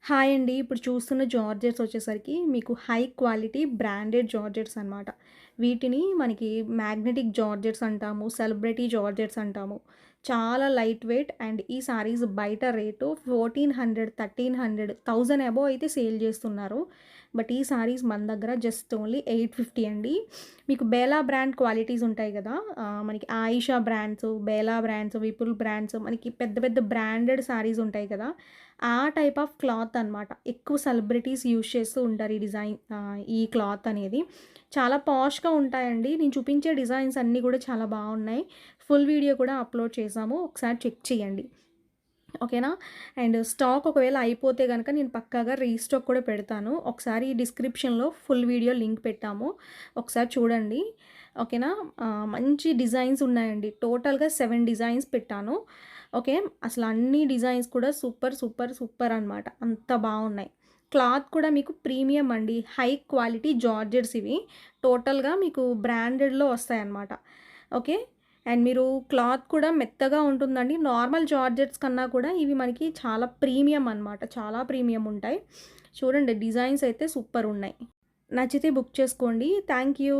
Hi అండి. ఇప్పుడు చూస్తున్న జార్జెట్స్ వచ్చేసరికి మీకు హై క్వాలిటీ బ్రాండెడ్ జార్జెట్స్ అనమాట. వీటిని మనకి మ్యాగ్నెటిక్ జార్జెట్స్ అంటాము, సెలబ్రిటీ జార్జెట్స్ అంటాము. చాలా లైట్ వెయిట్ అండ్ ఈ సారీస్ బయట రేటు 1400, 1300, 1000 అబోవ్ అయితే సేల్ చేస్తున్నారు. బట్ ఈ సారీస్ మన దగ్గర జస్ట్ ఓన్లీ 850 అండి. మీకు బేలా బ్రాండ్ క్వాలిటీస్ ఉంటాయి కదా! మనకి Aisha brands, Bela brands, Vipul brands మనకి పెద్ద పెద్ద బ్రాండెడ్ సారీస్ ఉంటాయి కదా! ఆ టైప్ ఆఫ్ క్లాత్ అనమాట. ఎక్కువ సెలబ్రిటీస్ యూజ్ చేస్తూ ఉంటారు ఈ క్లాత్ అనేది. చాలా పాష్‌గా ఉంటాయండి. నేను చూపించే డిజైన్స్ అన్నీ కూడా చాలా బావున్నాయి. ఫుల్ వీడియో కూడా అప్‌లోడ్ చేశాము. ఒకసారి చెక్ చేయండి. ఓకేనా? అండ్ స్టాక్ ఒకవేళ అయిపోతే గనక నేను పక్కాగా రీస్టాక్ కూడా పెడతాను. ఒకసారి డిస్క్రిప్షన్‌లో ఫుల్ వీడియో లింక్ పెట్టాము. ఒకసారి చూడండి. ఓకేనా? మంచి డిజైన్స్ ఉన్నాయండి. టోటల్‌గా 7 డిజైన్స్ పెట్టాను. ఓకే. అసలు అన్ని డిజైన్స్ కూడా సూపర్, సూపర్, సూపర్ అనమాట. అంత బావున్నాయి. క్లాత్ కూడా మీకు ప్రీమియం అండి. హై క్వాలిటీ జార్జెట్స్ ఇవి. టోటల్‌గా మీకు బ్రాండెడ్‌లో వస్తాయన్నమాట. ఓకే. అండ్ మీరు క్లాత్ కూడా మెత్తగా ఉంటుందండి. నార్మల్ జార్జెట్స్ కన్నా కూడా ఇవి మనకి చాలా ప్రీమియం అనమాట. చాలా ప్రీమియం ఉంటాయి. చూడండి డిజైన్స్ అయితే సూపర్ ఉన్నాయి. నచ్చితే బుక్ చేసుకోండి. Thank you.